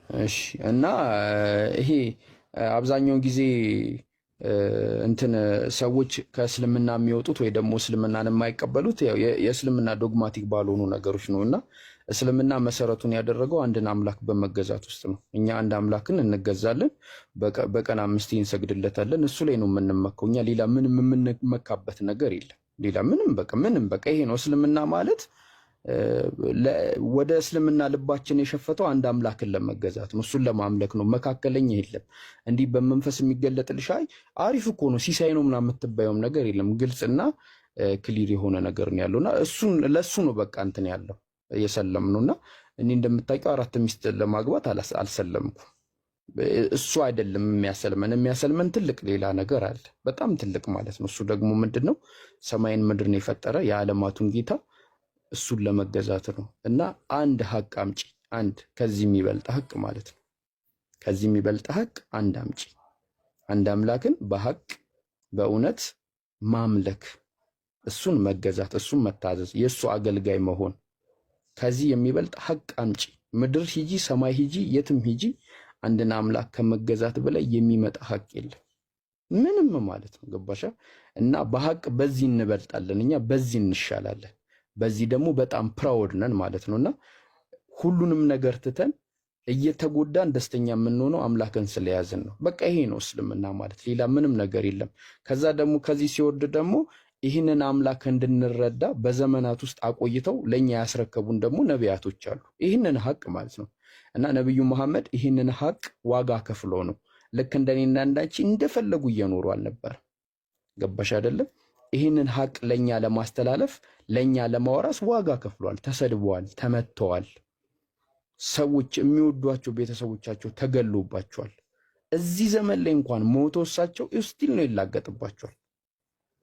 እሺ እና ይሄ አብዛኛውን ጊዜ እንትን ሰዎች ከእስልምና የሚወጡት ወይ ደግሞ እስልምናን የማይቀበሉት ያው የእስልምና ዶግማቲክ ባልሆኑ ነገሮች ነው። እና እስልምና መሰረቱን ያደረገው አንድን አምላክ በመገዛት ውስጥ ነው። እኛ አንድ አምላክን እንገዛለን፣ በቀን 5 እንሰግድለታለን። እሱ ላይ ነው የምንመካው። እኛ ሌላ ምንም የምንመካበት ነገር የለም። ሌላ ምንም በቃ ይሄ ነው እስልምና ማለት። ወደ እስልምና ልባችን የሸፈተው አንድ አምላክን ለመገዛት ነው። እሱን ለማምለክ ነው። መካከለኛ የለም። እንዲህ በመንፈስ የሚገለጥልሽ አሪፍ እኮ ነው ሲሳይ ነው ምናምን የምትባየውም ነገር የለም። ግልጽና ክሊር የሆነ ነገር ነው ያለውና እሱን ለሱ ነው በቃ እንትን ያለው የሰለም ነውና እኔ እንደምታውቀው 4 ሚስት ለማግባት አልሰለምኩም። እሱ አይደለም የሚያሰልመን ትልቅ ሌላ ነገር አለ። በጣም ትልቅ ማለት ነው። እሱ ደግሞ ምንድነው? ሰማይን ምድርን የፈጠረ የዓለማቱን ጌታ እሱን ለመገዛት ነው። እና አንድ ሀቅ አምጪ፣ አንድ ከዚህ የሚበልጥ ሀቅ ማለት ነው። ከዚህ የሚበልጥ ሀቅ አንድ አምጪ፣ አንድ አምላክን በሀቅ በእውነት ማምለክ፣ እሱን መገዛት፣ እሱን መታዘዝ፣ የእሱ አገልጋይ መሆን። ከዚህ የሚበልጥ ሀቅ አምጪ። ምድር ሂጂ፣ ሰማይ ሂጂ፣ የትም ሂጂ፣ አንድን አምላክ ከመገዛት በላይ የሚመጣ ሀቅ የለም ምንም ማለት ነው። ገባሻ? እና በሀቅ በዚህ እንበልጣለን፣ እኛ በዚህ እንሻላለን። በዚህ ደግሞ በጣም ፕራውድ ነን ማለት ነውና ሁሉንም ነገር ትተን እየተጎዳን ደስተኛ የምንሆነው አምላክን ስለያዝን ነው። በቃ ይሄ ነው እስልምና ማለት፣ ሌላ ምንም ነገር የለም። ከዛ ደግሞ ከዚህ ሲወርድ ደግሞ ይህንን አምላክ እንድንረዳ በዘመናት ውስጥ አቆይተው ለኛ ያስረከቡን ደግሞ ነቢያቶች አሉ። ይህንን ሀቅ ማለት ነው። እና ነብዩ መሐመድ ይህንን ሀቅ ዋጋ ከፍሎ ነው። ልክ እንደኔና እንዳንቺ እንደፈለጉ እየኖሩ አልነበር። ገባሽ አይደለም? ይህንን ሀቅ ለኛ ለማስተላለፍ ለኛ ለማወራስ ዋጋ ከፍሏል። ተሰድበዋል፣ ተመተዋል። ሰዎች የሚወዷቸው ቤተሰቦቻቸው ተገሎባቸዋል። እዚህ ዘመን ላይ እንኳን ሞቶ እሳቸው ስቲል ነው ይላገጥባቸዋል።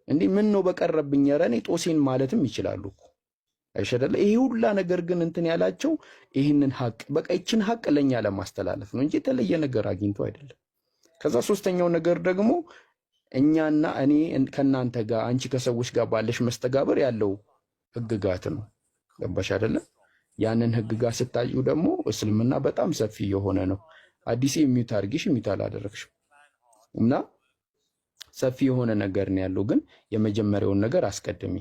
እንዴ ምን ነው በቀረብኝ፣ ኧረ እኔ ጦሴን ማለትም ይችላሉ እኮ አይሸደለ። ይሄ ሁላ ነገር ግን እንትን ያላቸው ይህንን ሀቅ በቃ ይችን ሀቅ ለኛ ለማስተላለፍ ነው እንጂ የተለየ ነገር አግኝቶ አይደለም። ከዛ ሶስተኛው ነገር ደግሞ እኛና እኔ ከናንተ ጋር አንቺ ከሰዎች ጋር ባለሽ መስተጋብር ያለው ህግጋት ነው። ገባሽ አይደለ? ያንን ህግጋት ስታዩ ደግሞ እስልምና በጣም ሰፊ የሆነ ነው። አዲስ ሚውት አድርጊሽ ሚውት አላደረግሽም እና ሰፊ የሆነ ነገር ነው ያለው። ግን የመጀመሪያውን ነገር አስቀድሚ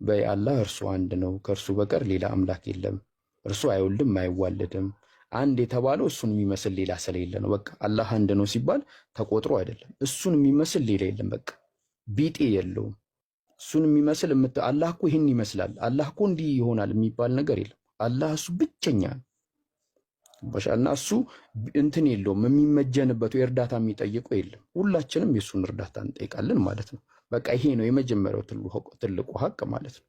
በይ። አላህ እርሱ አንድ ነው፣ ከእርሱ በቀር ሌላ አምላክ የለም። እርሱ አይወልድም አይዋለድም። አንድ የተባለው እሱን የሚመስል ሌላ ስለሌለ ነው። በቃ አላህ አንድ ነው ሲባል ተቆጥሮ አይደለም። እሱን የሚመስል ሌላ የለም። በቃ ቢጤ የለውም። እሱን የሚመስል አላህ እኮ ይህን ይመስላል፣ አላህ እኮ እንዲህ ይሆናል የሚባል ነገር የለም። አላህ እሱ ብቸኛ ነው። እና እሱ እንትን የለውም የሚመጀንበት እርዳታ የሚጠይቀው የለም። ሁላችንም የእሱን እርዳታ እንጠይቃለን ማለት ነው። በቃ ይሄ ነው የመጀመሪያው ትልቁ ሀቅ ማለት ነው።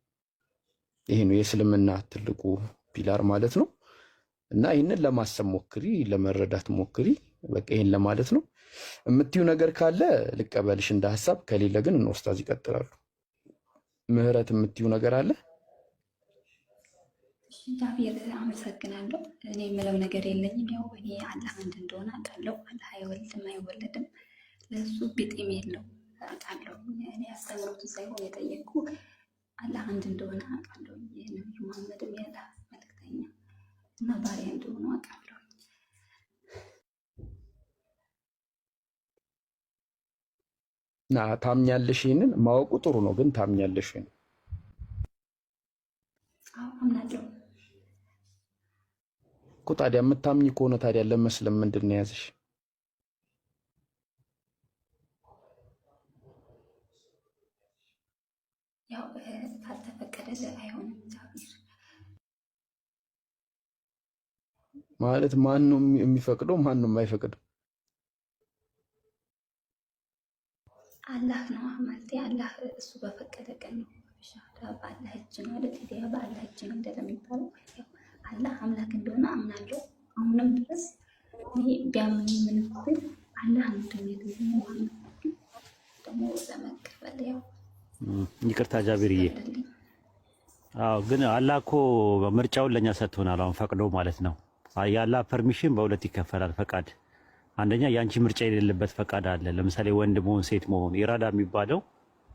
ይሄ ነው የእስልምና ትልቁ ፒላር ማለት ነው። እና ይህንን ለማሰብ ሞክሪ፣ ለመረዳት ሞክሪ። በቃ ይሄን ለማለት ነው። የምትዩ ነገር ካለ ልቀበልሽ እንደ ሐሳብ፣ ከሌለ ግን እነ ኡስታዝ ይቀጥላሉ። ምህረት የምትዩ ነገር አለ? ዳዊር አመሰግናለሁ። እኔ የምለው ነገር የለኝም። ያው እኔ አላህ አንድ እንደሆነ አውቃለሁ። አላህ አይወልድም አይወለድም፣ ለሱ ቢጤም የለው አውቃለሁ። እኔ አስተምሮቱ ሳይሆን የጠየቅኩ አላህ አንድ እንደሆነ አውቃለሁ። የነብዩ መሐመድም የአላህ መልእክተኛ እና ባሪያ እንደሆነ አውቃለሁ። ና ታምኛለሽ? ይሄንን ማወቁ ጥሩ ነው፣ ግን ታምኛለሽ? አዎ አምናለሁ እኮ። ታዲያ የምታምኝ ከሆነ ታዲያ ለመስለም ምንድን ነው ያዘሽ? ያው ካልተፈቀደልህ አይሆንም። ማለት ማን ነው የሚፈቅደው? ማን ነው የማይፈቅደው? አላህ ነው ማለት አላህ እሱ በፈቀደ ቀን ነው። ሻዳ በአላህ እጅ ነው አይደል? ሂዳያ በአላህ እጅ ነው እንደሚባለው አላህ አምላክ እንደሆነ አምናለሁ። አሁንም ድረስ ይሄ ቢያምኑ ምን ግን አላህ እንደሚያደርገው ደግሞ ለመቀበል ያው ይቅርታ ጃቢርዬ። አዎ ግን አላህ እኮ ምርጫውን ለኛ ሰጥቶናል። አሁን ፈቅዶ ማለት ነው። የአላህ ፐርሚሽን በሁለት ይከፈላል ፈቃድ። አንደኛ የአንቺ ምርጫ የሌለበት ፈቃድ አለ። ለምሳሌ ወንድ መሆን ሴት መሆን ኢራዳ የሚባለው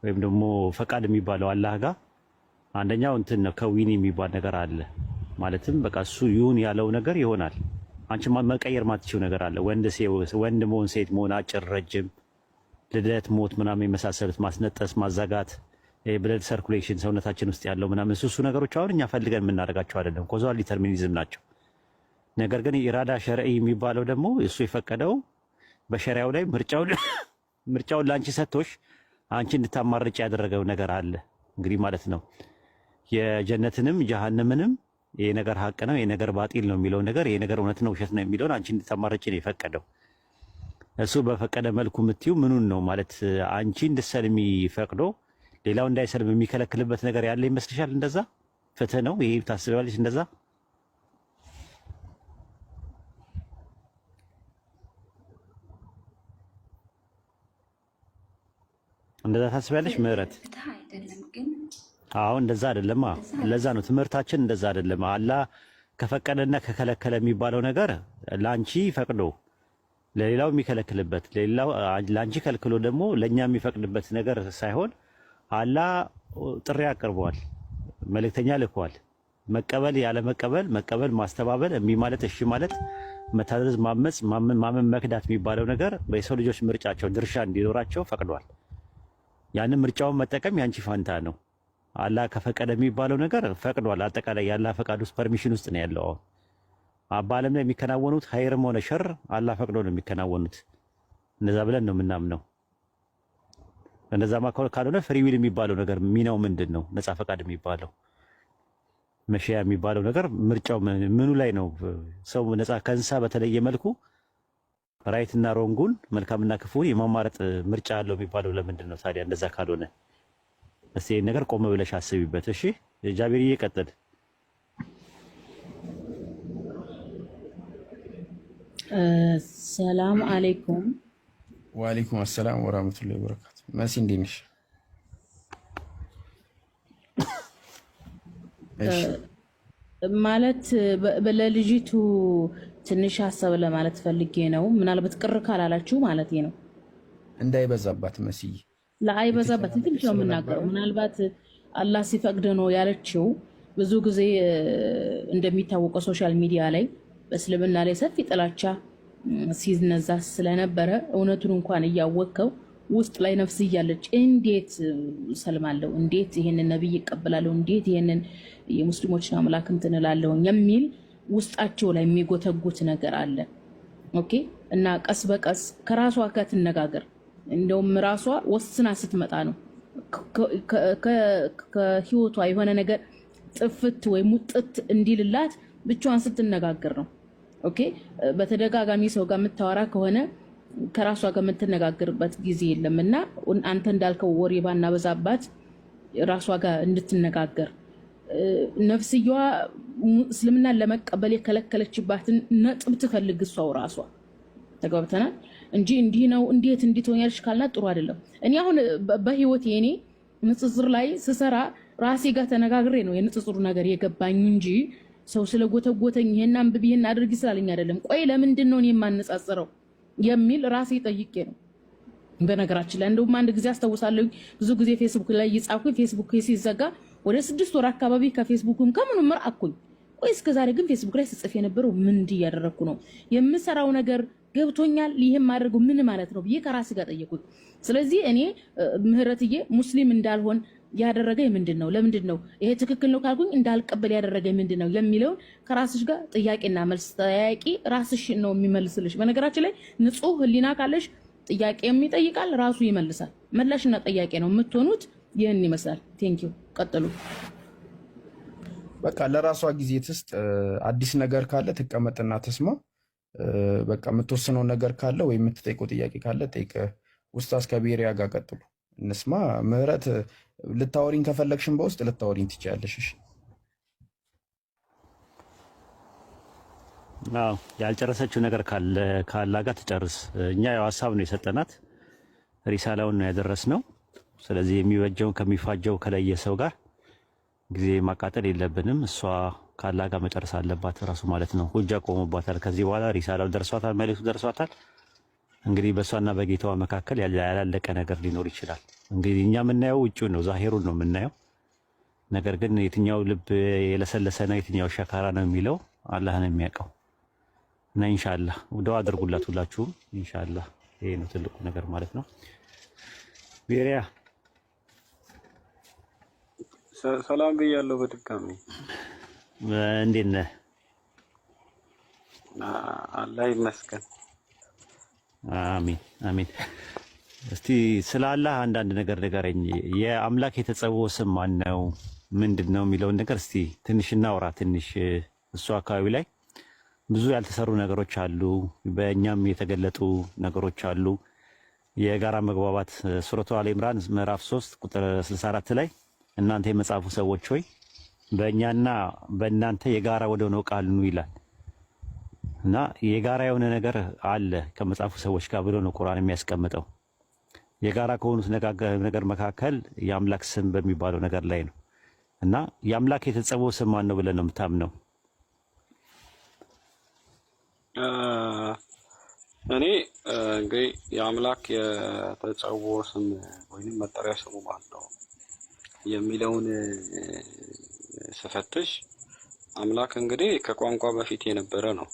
ወይም ደግሞ ፈቃድ የሚባለው አላህ ጋር አንደኛው እንትን ነው። ከዊኒ የሚባል ነገር አለ። ማለትም በቃ እሱ ይሁን ያለው ነገር ይሆናል። አንቺ መቀየር ማትችው ነገር አለ። ወንድ መሆን፣ ሴት መሆን፣ አጭር፣ ረጅም፣ ልደት፣ ሞት ምናምን የመሳሰሉት ማስነጠስ፣ ማዘጋት፣ ብለድ ሰርኩሌሽን ሰውነታችን ውስጥ ያለው ምናምን እሱ ነገሮች አሁን እኛ ፈልገን የምናደርጋቸው አይደለም፣ ኮዛል ዲተርሚኒዝም ናቸው። ነገር ግን ኢራዳ ሸርዒ የሚባለው ደግሞ እሱ የፈቀደው በሸሪያው ላይ ምርጫውን ለአንቺ ሰጥቶሽ አንቺ እንድታማርጭ ያደረገው ነገር አለ እንግዲህ ማለት ነው። የጀነትንም ጀሃነምንም ይሄ ነገር ሀቅ ነው፣ ይሄ ነገር ባጢል ነው የሚለው ነገር፣ ይሄ ነገር እውነት ነው ውሸት ነው የሚለውን አንቺ እንድታማርጭ ነው የፈቀደው። እሱ በፈቀደ መልኩ የምትይው ምኑን ነው ማለት አንቺ እንድትሰልሚ ፈቅዶ ሌላው እንዳይሰልም የሚከለክልበት ነገር ያለ ይመስልሻል? እንደዛ ፍትህ ነው ይሄ ታስቢያለሽ? እንደዛ ታስቢያለሽ ምህረት? አዎ እንደዛ አይደለም። ለዛ ነው ትምህርታችን እንደዛ አይደለም። አላህ ከፈቀደና ከከለከለ የሚባለው ነገር ላንቺ ፈቅዶ ለሌላው የሚከለክልበት ላንቺ ከልክሎ ደግሞ ለኛ የሚፈቅድበት ነገር ሳይሆን አላህ ጥሪ አቅርቧል፣ መልእክተኛ ልኳል። መቀበል ያለ መቀበል፣ ማስተባበል፣ እምቢ ማለት፣ እሺ ማለት፣ መታዘዝ፣ ማመጽ፣ ማመን፣ መክዳት የሚባለው ነገር በሰው ልጆች ምርጫቸው ድርሻ እንዲኖራቸው ፈቅዷል። ያንን ምርጫውን መጠቀም ያንቺ ፋንታ ነው። አላህ ከፈቀደ የሚባለው ነገር ፈቅዷል። አጠቃላይ የአላህ ፈቃድ ውስጥ ፐርሚሽን ውስጥ ነው ያለው። በዓለም ላይ የሚከናወኑት ኸይርም ሆነ ሸር አላህ ፈቅዶ ነው የሚከናወኑት። እንደዛ ብለን ነው የምናምነው። እንደዛማ ካልሆነ ፍሪ ዊል የሚባለው ነገር ሚናው ምንድን ነው? ነፃ ፈቃድ የሚባለው መሸያ የሚባለው ነገር ምርጫው ምኑ ላይ ነው? ሰው ነፃ ከእንስሳ በተለየ መልኩ ራይት እና ሮንጉን መልካምና ክፉን የማማረጥ ምርጫ አለው የሚባለው ለምንድን ነው ታዲያ? እንደዛ ካልሆነ እስቲ ይሄን ነገር ቆም ብለሽ አስቢበት። እሺ ጃቢር ይቀጥል። ሰላም አለይኩም። ወአለይኩም አሰላም ወራህመቱላሂ ወበረካቱ። መሲ እንዴት ነሽ? ማለት ለልጅቱ ትንሽ ሀሳብ ለማለት ፈልጌ ነው። ምናልባት ቅር ካላላችሁ ማለት ነው። እንዳይበዛባት መስይ ለአይበዛባት ትንሽ ነው የምናገረው። ምናልባት አላህ ሲፈቅድ ነው ያለችው። ብዙ ጊዜ እንደሚታወቀው ሶሻል ሚዲያ ላይ በእስልምና ላይ ሰፊ ጥላቻ ሲነዛ ስለነበረ እውነቱን እንኳን እያወቀው ውስጥ ላይ ነፍስ እያለች እንዴት ሰልማለሁ፣ እንዴት ይሄንን ነብይ ይቀበላለሁ፣ እንዴት ይሄንን የሙስሊሞችን አምላክ እንትን እላለሁ የሚል ውስጣቸው ላይ የሚጎተጉት ነገር አለ። ኦኬ። እና ቀስ በቀስ ከራሷ ጋር ትነጋገር። እንደውም ራሷ ወስና ስትመጣ ነው ከህይወቷ የሆነ ነገር ጥፍት ወይ ሙጥት እንዲልላት ብቻዋን ስትነጋገር ነው። ኦኬ። በተደጋጋሚ ሰው ጋር የምታወራ ከሆነ ከራሷ ጋር የምትነጋገርበት ጊዜ የለምና አንተ እንዳልከው ወሬ ባናበዛባት ራሷ ጋር እንድትነጋገር ነፍስየዋ እስልምናን ለመቀበል የከለከለችባትን ነጥብ ትፈልግ እሷው ራሷ። ተግባብተናል እንጂ እንዲህ ነው እንዴት እንዲትሆኛልሽ ካልናት ጥሩ አይደለም። እኔ አሁን በህይወቴ እኔ ንጽጽር ላይ ስሰራ ራሴ ጋር ተነጋግሬ ነው የንጽጽሩ ነገር የገባኝ እንጂ ሰው ስለጎተጎተኝ ይሄን አንብብ ይሄን አድርጊ ስላለኝ አይደለም። ቆይ ለምንድን ነው እኔ የማነጻጽረው የሚል ራሴ ጠይቄ ነው። በነገራችን ላይ እንደውም አንድ ጊዜ አስታውሳለሁ ብዙ ጊዜ ፌስቡክ ላይ ይጻፍኩኝ ፌስቡክ ሲዘጋ ወደ 6 ወር አካባቢ ከፌስቡክም ከምንም መርአኩኝ። ቆይ እስከዛሬ ግን ፌስቡክ ላይ ስጽፍ የነበረው ምን እያደረኩ ነው? የምሰራው ነገር ገብቶኛል? ይሄን ማድረገው ምን ማለት ነው ብዬ ከራሴ ጋር ጠየቁኝ። ስለዚህ እኔ ምህረትዬ ሙስሊም እንዳልሆን ያደረገኝ ምንድነው? ለምንድን ነው ይሄ ትክክል ነው ካልኩኝ እንዳልቀበል ያደረገኝ ምንድነው የሚለውን ከራስሽ ጋር ጥያቄና መልስ ጠያቂ ራስሽ ነው የሚመልስልሽ። በነገራችን ላይ ንጹህ ህሊና ካለሽ ጥያቄም ይጠይቃል ራሱ ይመልሳል። መላሽና ጥያቄ ነው የምትሆኑት። ይህን ይመስላል። ቴንኪው። ቀጥሉ። በቃ ለራሷ ጊዜ ትስጥ። አዲስ ነገር ካለ ትቀመጥና ተስማ። በቃ የምትወስነው ነገር ካለ ወይ የምትጠይቀው ጥያቄ ካለ ጠይቀ። ኡስታዝ ከቤሪያ ጋር ቀጥሉ እንስማ። ምህረት ልታወሪኝ ከፈለግሽን በውስጥ ልታወሪኝ ትችያለሽ። እሺ። አዎ ያልጨረሰችው ነገር ካለ ጋር ትጨርስ። እኛ ያው ሀሳብ ነው የሰጠናት፣ ሪሳላውን ነው ያደረስነው። ስለዚህ የሚበጀውን ከሚፋጀው ከለየ ሰው ጋር ጊዜ ማቃጠል የለብንም። እሷ ካላ ጋር መጨረስ አለባት ራሱ ማለት ነው። ሁጃ ቆሞባታል። ከዚህ በኋላ ሪሳላው ደርሷታል፣ መልእክቱ ደርሷታል። እንግዲህ በእሷና በጌታዋ መካከል ያላለቀ ነገር ሊኖር ይችላል። እንግዲህ እኛ የምናየው ውጪውን ነው፣ ዛሂሩን ነው የምናየው። ነገር ግን የትኛው ልብ የለሰለሰ ነው የትኛው ሸካራ ነው የሚለው አላህ ነው የሚያውቀው። እና ኢንሻአላህ ዱዓ አድርጉላት ሁላችሁም። ኢንሻአላህ ይሄ ነው ትልቁ ነገር ማለት ነው። ቤሪያ ሰላም ብያለሁ በድጋሚ። እንዴት ነህ? አላህ ይመስገን። አሚን አሚን። እስቲ ስለ አላህ አንዳንድ ነገር ንገረኝ። የአምላክ የተጸውዖ ስም ማን ነው? ምንድን ነው የሚለውን ነገር እስቲ ትንሽ እናውራ። ትንሽ እሱ አካባቢ ላይ ብዙ ያልተሰሩ ነገሮች አሉ፣ በእኛም የተገለጡ ነገሮች አሉ። የጋራ መግባባት ሱረቱ አለ ኢምራን ምዕራፍ 3 ቁጥር 64 ላይ እናንተ የመጽሐፉ ሰዎች ሆይ በእኛና በእናንተ የጋራ ወደ ሆነው ቃል ኑ ይላል። እና የጋራ የሆነ ነገር አለ ከመጽሐፉ ሰዎች ጋር ብሎ ነው ቁርአን የሚያስቀምጠው። የጋራ ከሆኑት ነገር መካከል የአምላክ ስም በሚባለው ነገር ላይ ነው። እና የአምላክ የተጸውዖ ስም ማን ነው ብለን ነው የምታምነው? እኔ እንግዲህ የአምላክ የተጸውዖ ስም ወይንም መጠሪያ ስሙ ማን ነው የሚለውን ስፈትሽ አምላክ እንግዲህ ከቋንቋ በፊት የነበረ ነው።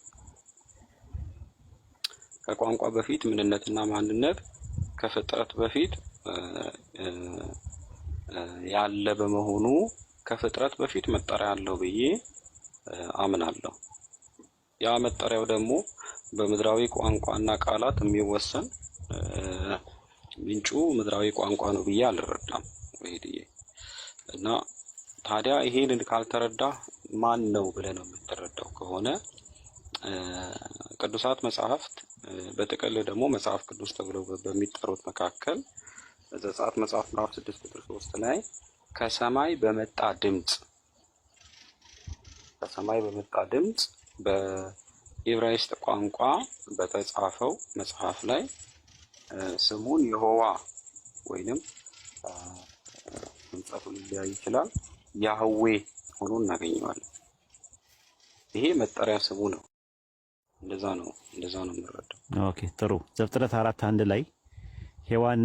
ከቋንቋ በፊት ምንነትና ማንነት ከፍጥረት በፊት ያለ በመሆኑ ከፍጥረት በፊት መጠሪያ አለው ብዬ አምናለሁ። ያ መጠሪያው ደግሞ በምድራዊ ቋንቋና ቃላት የሚወሰን ምንጩ ምድራዊ ቋንቋ ነው ብዬ አልረዳም ወይድዬ። እና ታዲያ ይሄንን ካልተረዳ ማን ነው ብለህ ነው የምትረዳው ከሆነ ቅዱሳት መጽሐፍት በጥቅል ደግሞ መጽሐፍ ቅዱስ ተብለው በሚጠሩት መካከል ዘጸአት መጽሐፍ ምዕራፍ 6 ቁጥር 3 ላይ ከሰማይ በመጣ ድምጽ በዕብራይስጥ ቋንቋ በተጻፈው መጽሐፍ ላይ ስሙን የሆዋ ወይንም ድምጸቱ ሊለያይ ይችላል ያህዌ ሆኖ እናገኘዋለን። ይሄ መጠሪያ ስሙ ነው። እንደዛ ነው የምንረዳው። ኦኬ ጥሩ። ዘፍጥረት 4:1 ላይ ሔዋን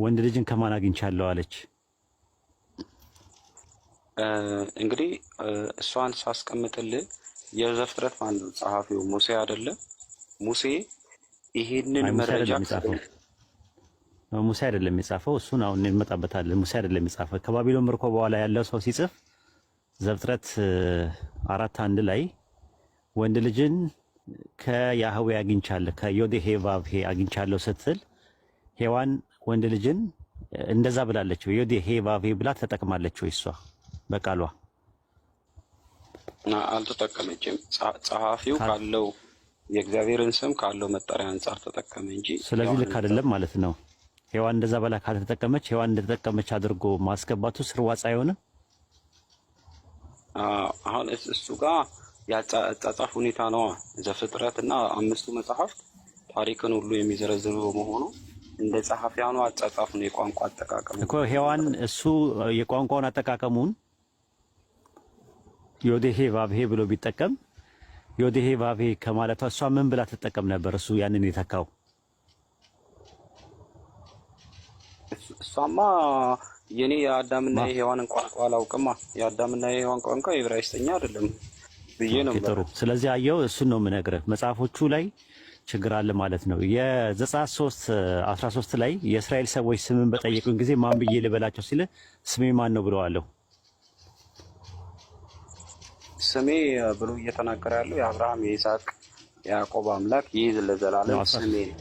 ወንድ ልጅን ከማን አግኝቻለሁ አለች? እንግዲህ እሷን ሳስቀምጥልህ የዘፍጥረት ማን ነው ጸሐፊው? ሙሴ አይደለ? ሙሴ ይሄንን መረጃ ሙሴ አይደለም የጻፈው። እሱን አሁን እንመጣበታለን። ሙሴ አይደለም የጻፈው። ከባቢሎን ምርኮ በኋላ ያለው ሰው ሲጽፍ ዘፍጥረት 4:1 ላይ ወንድ ልጅን ከያህዌ አግኝቻለሁ ከዮዴሄ ቫቭሄ አግኝቻለሁ ስትል ሔዋን ወንድ ልጅን እንደዛ ብላለች ወይ? ዮዴሄ ቫቭሄ ብላ ተጠቅማለች ወይ? እሷ በቃሏ አልተጠቀመችም። ጸሐፊው ካለው የእግዚአብሔርን ስም ካለው መጠሪያ አንጻር ተጠቀመ እንጂ። ስለዚህ ልክ አይደለም ማለት ነው። ሔዋን እንደዛ በላ ካልተጠቀመች ሔዋን እንደተጠቀመች አድርጎ ማስገባቱ ስርዋጽ አይሆንም። አሁን እሱ ጋር ያጻጻፍ ሁኔታ ነው። ዘፍጥረት እና አምስቱ መጽሐፍት ታሪክን ሁሉ የሚዘረዝሩ በመሆኑ እንደ ጸሐፊያኑ አጻጻፍ ነው የቋንቋ አጠቃቀሙ እኮ። ሔዋን እሱ የቋንቋውን አጠቃቀሙን ዮዴሄ ቫቭሄ ብሎ ቢጠቀም ዮዴሄ ቫቭሄ ከማለቷ እሷ ምን ብላ ትጠቀም ነበር? እሱ ያንን የተካው እሷማ የኔ የአዳምና የሔዋንን ቋንቋ አላውቅማ። የአዳምና የሔዋን ቋንቋ ዕብራይስጥኛ አይደለም ብዬ ነው። ጥሩ። ስለዚህ አየው፣ እሱን ነው የምነግርህ። መጽሐፎቹ ላይ ችግር አለ ማለት ነው። የዘጸአት 3:13 ላይ የእስራኤል ሰዎች ስምን በጠየቁኝ ጊዜ ማን ብዬ ልበላቸው ሲል ስሜ ማን ነው ብለዋለሁ። ስሜ ብሎ እየተናገረ ያለው የአብርሃም የይስሐቅ የያዕቆብ አምላክ ይህ ለዘላለም ስሜ ነው።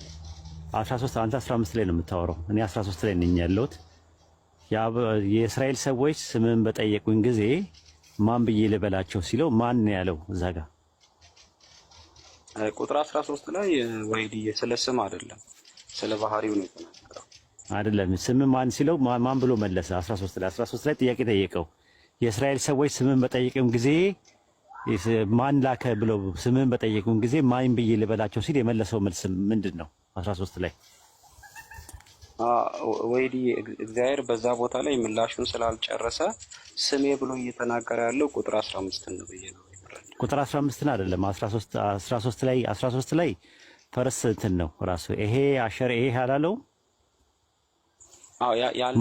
13 አንተ 15 ላይ ነው የምታወራው፣ እኔ 13 ላይ ነኝ ያለሁት። የእስራኤል ሰዎች ስምን በጠየቁኝ ጊዜ ማን ብዬ ልበላቸው ሲለው ማን ነው ያለው? እዛ ጋር ቁጥር 13 ላይ ወይድዬ ስለ ስም አይደለም ስለ ባህሪው ነው የተናገረው። አይደለም ስም ማን ሲለው ማን ብሎ መለሰ? 13 ላይ ጥያቄ ጠየቀው። የእስራኤል ሰዎች ስምን በጠየቁኝ ጊዜ ማን ላከ ብለው ስምን በጠየቁኝ ጊዜ ማን ብዬ ልበላቸው ሲል የመለሰው መልስ ምንድን ነው? 13 ላይ ወይድዬ እግዚአብሔር በዛ ቦታ ላይ ምላሹን ስላልጨረሰ ስሜ ብሎ እየተናገረ ያለው ቁጥር 15 ነው ብዬ ነው። ቁጥር 15 አይደለም 13 ላይ ፈርስ እንትን ነው ራሱ ይሄ አሸር ይሄ አላለው።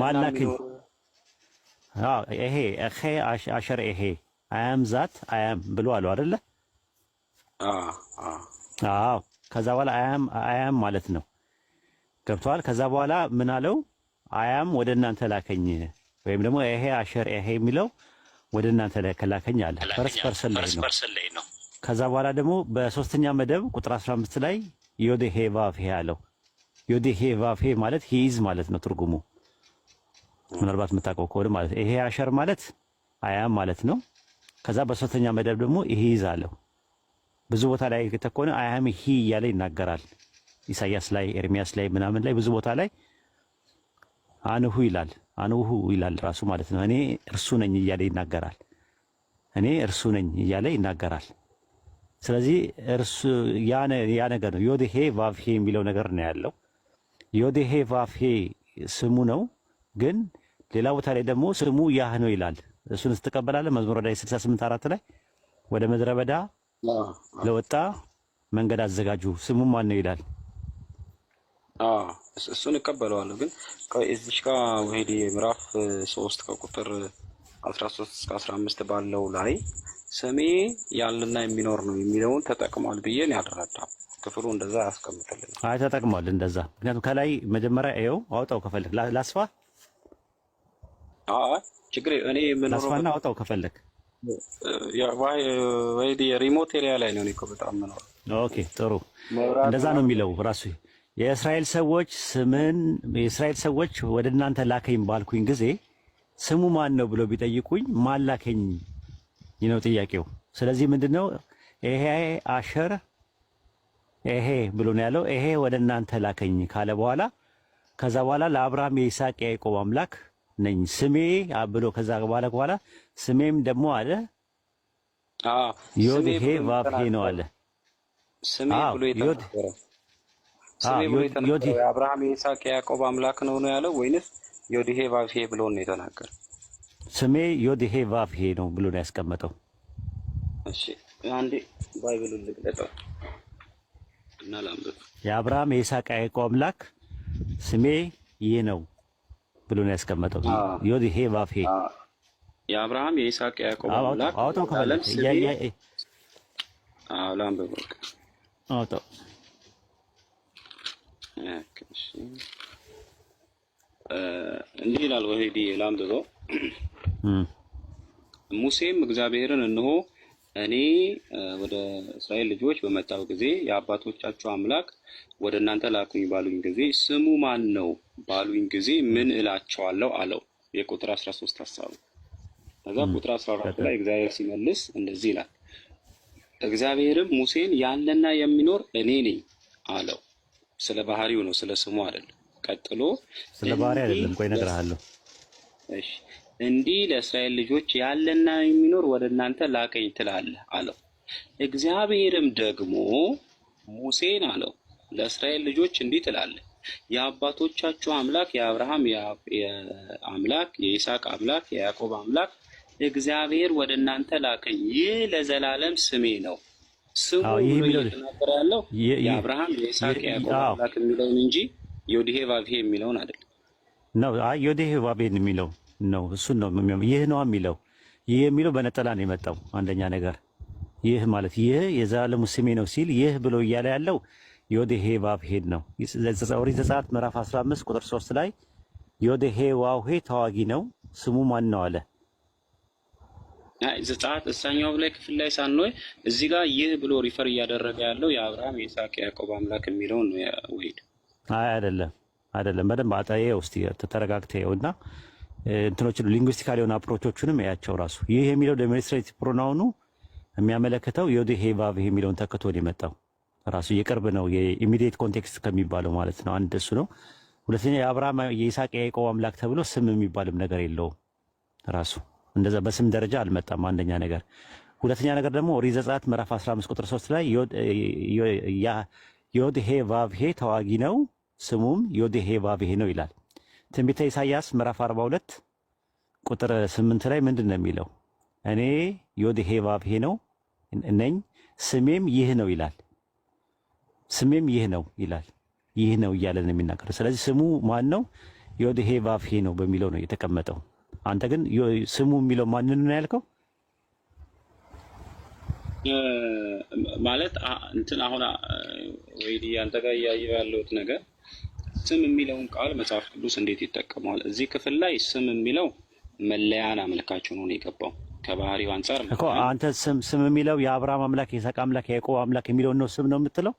ማላክኝ ይሄ አሸር ይሄ አያም ዛት አያም ብሎ አለው አይደለ? አዎ ከዛ በኋላ አያም ማለት ነው። ገብቷል። ከዛ በኋላ ምን አለው? አያም ወደ እናንተ ላከኝ ወይም ደግሞ ይሄ አሸር ይሄ የሚለው ወደ እናንተ ላከኝ አለ። ፈርስ ፐርሰን ላይ ነው። ከዛ በኋላ ደግሞ በሶስተኛ መደብ ቁጥር 15 ላይ ዮዴሄ ቫፌ አለው። ዮዴሄ ቫፌ ማለት ሂዝ ማለት ነው ትርጉሙ። ምናልባት የምታውቀው ከሆነ ማለት ይሄ አሸር ማለት አያም ማለት ነው። ከዛ በሶስተኛ መደብ ደግሞ ሂዝ አለው። ብዙ ቦታ ላይ ከተኮነ አያም ሂ እያለ ይናገራል። ኢሳያስ ላይ ኤርሚያስ ላይ ምናምን ላይ ብዙ ቦታ ላይ አንሁ ይላል። አንሁ ይላል ራሱ ማለት ነው። እኔ እርሱ ነኝ እያለ ይናገራል። እኔ እርሱ ነኝ እያለ ይናገራል። ስለዚህ እርሱ ያ ነገር ነው። ዮዴሄ ቫፌ የሚለው ነገር ነው ያለው። ዮዴሄ ቫፌ ስሙ ነው፣ ግን ሌላ ቦታ ላይ ደግሞ ስሙ ያህ ነው ይላል። እሱን ስትቀበላለህ መዝሙረ ዳዊት 68:4 ላይ ወደ ምድረ በዳ ለወጣ መንገድ አዘጋጁ ስሙ ማን ነው ይላል። እሱን እቀበለዋለሁ። ግን እዚች ጋር ወሄዲ ምዕራፍ 3 ከቁጥር 13 እስከ 15 ባለው ላይ ስሜ ያለና የሚኖር ነው የሚለውን ተጠቅሟል ብዬ ነው ያልረዳው። ክፍሉ እንደዛ ያስቀምጥልኝ። አይ ተጠቅሟል እንደዛ። ምክንያቱም ከላይ መጀመሪያ ይኸው አውጣው ከፈለክ ላስፋ። ችግር እኔ ምን ላስፋና አውጣው ከፈለክ ወሄዲ ሪሞት ኤሪያ ላይ ነው እኮ በጣም ነው። ኦኬ ጥሩ። እንደዛ ነው የሚለው ራሱ የእስራኤል ሰዎች ወደ እናንተ ላከኝ ባልኩኝ ጊዜ ስሙ ማን ነው ብሎ ቢጠይቁኝ ማን ላከኝ ነው ጥያቄው። ስለዚህ ምንድነው ይሄ አሸር ይሄ ብሎ ነው ያለው። ይሄ ወደ እናንተ ላከኝ ካለ በኋላ ከዛ በኋላ ለአብርሃም የይስሐቅ የያዕቆብ አምላክ ነኝ ስሜ ብሎ ከዛ በኋላ ስሜም ደግሞ አለ ዮዴሄ ቫፌ ነው አለ። ስሜ ብሎ የተናገረው ስሜ ብሎ የተናገረው የአብርሃም የይስሐቅ የያዕቆብ አምላክ ነው ያለው ወይንስ ዮዴሄ ቫፌ ብሎ ነው የተናገረው? ስሜ ዮዴሄ ቫፌ ነው ብሎ ነው ያስቀመጠው። እሺ አንዴ ባይብሉን ልግለጠው እና ላምበው። የአብርሃም የይስሐቅ የያዕቆብ አምላክ ስሜ ይህ ነው ብሎ ነው ያስቀመጠው። ዮዴሄ ቫፌ የአብርሃም የይስሐቅ የያዕቆብ አምላክ አውጣው ከፈለክ ላምበው አውጣው። እንዲህ ይላል ወሄዲ ላምበው። ሙሴም እግዚአብሔርን እነሆ እኔ ወደ እስራኤል ልጆች በመጣሁ ጊዜ የአባቶቻቸው አምላክ ወደ እናንተ ላኩኝ ባሉኝ ጊዜ ስሙ ማን ነው ባሉኝ ጊዜ ምን እላቸዋለሁ አለው። የቁጥር 13 ሐሳቡ። ከዛ ቁጥር 14 ላይ እግዚአብሔር ሲመልስ እንደዚህ ይላል፣ እግዚአብሔርም ሙሴን ያለና የሚኖር እኔ ነኝ አለው። ስለ ባህሪው ነው፣ ስለ ስሙ አይደለም። ቀጥሎ ስለ ባህሪ አይደለም፣ ቆይ እነግርሃለሁ። እሺ እንዲህ ለእስራኤል ልጆች ያለና የሚኖር ወደ እናንተ ላከኝ ትላለህ አለው። እግዚአብሔርም ደግሞ ሙሴን አለው ለእስራኤል ልጆች እንዲህ ትላለህ፣ የአባቶቻችሁ አምላክ የአብርሃም አምላክ የይስሐቅ አምላክ የያዕቆብ አምላክ እግዚአብሔር ወደ እናንተ ላከኝ፣ ይህ ለዘላለም ስሜ ነው። ስሙ ብሎ እየተናገረ ያለው የአብርሃም የይስሐቅ የያዕቆብ አምላክ የሚለውን እንጂ ዮዴሄ ቫፌ የሚለውን አይደለም። ነው ዮዴሄ ቫፌ የሚለው ነው። እሱን ነው ይህ ነው የሚለው። ይህ የሚለው በነጠላ ነው የመጣው። አንደኛ ነገር ይህ ማለት ይህ የዘላለሙ ስሜ ነው ሲል ይህ ብሎ እያለ ያለው ዮዴሄ ቫፌ ነው። ኦሪት ዘጸአት ምዕራፍ 15 ቁጥር 3 ላይ ዮዴሄ ዋውሄ ተዋጊ ነው ስሙ ማን ነው አለ። ዘጸአት እሳኛው ላይ ክፍል ላይ ሳንሆይ እዚህ ጋር ይህ ብሎ ሪፈር እያደረገ ያለው የአብርሃም የይስሐቅ የያዕቆብ አምላክ የሚለውን ነው ወይድ። አይደለም በደንብ አጣዬው እስቲ ተረጋግተውና እንትኖችን ሊንጉስቲካል የሆነ አፕሮቾቹንም ያያቸው ራሱ ይህ የሚለው ዴሞንስትሬቲቭ ፕሮናውኑ የሚያመለክተው ዮዴሄ ቫፌ የሚለውን ተክቶ ነው የመጣው። ራሱ የቅርብ ነው የኢሚዲየት ኮንቴክስት ከሚባለው ማለት ነው። አንድ እሱ ነው። ሁለተኛ የአብርሃም የይስሐቅ የያዕቆብ አምላክ ተብሎ ስም የሚባልም ነገር የለውም። ራሱ እንደዛ በስም ደረጃ አልመጣም። አንደኛ ነገር። ሁለተኛ ነገር ደግሞ ኦሪት ዘጸአት ምዕራፍ 15 ቁጥር 3 ላይ ዮዴሄ ቫፌ ተዋጊ ነው ስሙም ዮዴሄ ቫፌ ነው ይላል። ትንቢተ ኢሳይያስ ምዕራፍ 42 ቁጥር 8 ላይ ምንድን ነው የሚለው? እኔ ዮዴሄ ቫፌ ነው ነኝ ስሜም ይህ ነው ይላል። ስሜም ይህ ነው ይላል። ይህ ነው እያለ ነው የሚናገረው። ስለዚህ ስሙ ማን ነው? ዮዴሄ ቫፌ ነው በሚለው ነው የተቀመጠው። አንተ ግን ስሙ የሚለው ማንን ነው ያልከው? ማለት እንትን አሁን ወይ አንተ ጋር እያየሁ ያለሁት ነገር ስም የሚለውን ቃል መጽሐፍ ቅዱስ እንዴት ይጠቀመዋል? እዚህ ክፍል ላይ ስም የሚለው መለያን አመልካች ሆኖ ነው የገባው ከባህሪው አንጻር እኮ። አንተ ስም የሚለው የአብርሃም አምላክ የይስሐቅ አምላክ የያዕቆብ አምላክ የሚለውን ነው ስም ነው የምትለው?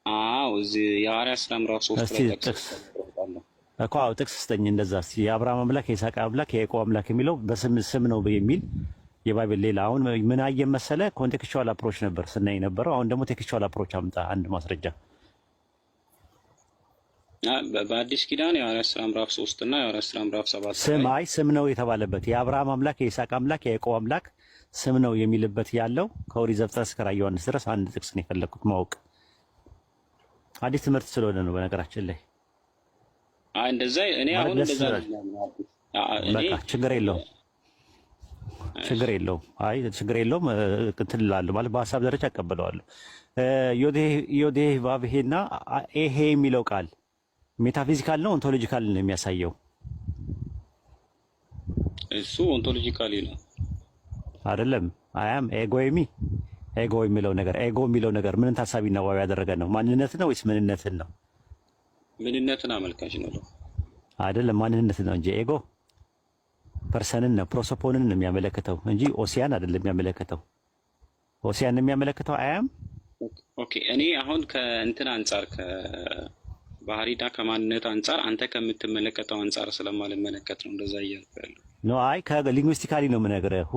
አዎ እዚህ የሐዋርያት ሥራ ምዕራፍ 3 ላይ ጥቅስ እኮ ጥቅስ ስጠኝ እንደዛ። እስኪ የአብርሃም አምላክ የይስሐቅ አምላክ የያዕቆብ አምላክ የሚለው በስም ነው የሚል የባይብል ሌላ። አሁን ምን አየህ መሰለህ? ኮንቴክስቹዋል አፕሮች ነበር ስናይ ነበረው። አሁን ደግሞ ቴክስቹዋል አፕሮች አምጣ አንድ ማስረጃ። በአዲስ ኪዳን የሐዋርያት ሥራ ምዕራፍ 3 እና የሐዋርያት ሥራ ምዕራፍ 7 ስም ነው የተባለበት የአብርሃም አምላክ የይስሐቅ አምላክ የያዕቆብ አምላክ ስም ነው የሚልበት ያለው ከኦሪት ዘፍጥረት እስከ ራዕየ ዮሐንስ ድረስ አንድ ጥቅስ ነው የፈለኩት ማወቅ። አዲስ ትምህርት ስለሆነ ነው በነገራችን ላይ። እንደዛ እኔ አሁን እንደዛ በቃ ችግር የለውም አይ ችግር የለውም እንትን እላለሁ ማለት በሀሳብ ደረጃ አቀበለዋለሁ። ዮዴህ ቫብሄና ኤሄ የሚለው ቃል ሜታፊዚካል ነው ኦንቶሎጂካል ነው የሚያሳየው? እሱ ኦንቶሎጂካሊ ነው አይደለም። አያም ኤጎ የሚለው ነገር ምንን ታሳቢና ዋቢ ያደረገ ነው? ማንነትን ነው ወይስ ምንነትን ነው? ምንነትን አመልካች ነው አይደለም፣ ማንነትን ነው እንጂ ኤጎ ፐርሰንን ነው ፕሮሶፖንን ነው የሚያመለክተው እንጂ ኦሲያን አይደለም የሚያመለክተው። ኦሲያን የሚያመለክተው አያም። ኦኬ እኔ አሁን ከእንትን አንጻር ከባህሪና ከማንነት አንጻር አንተ ከምትመለከተው አንጻር ስለማልመለከት ነው እንደዛ እያልኩ ያለው ነው። አይ ከሊንጉስቲካሊ ነው የምነግርህ።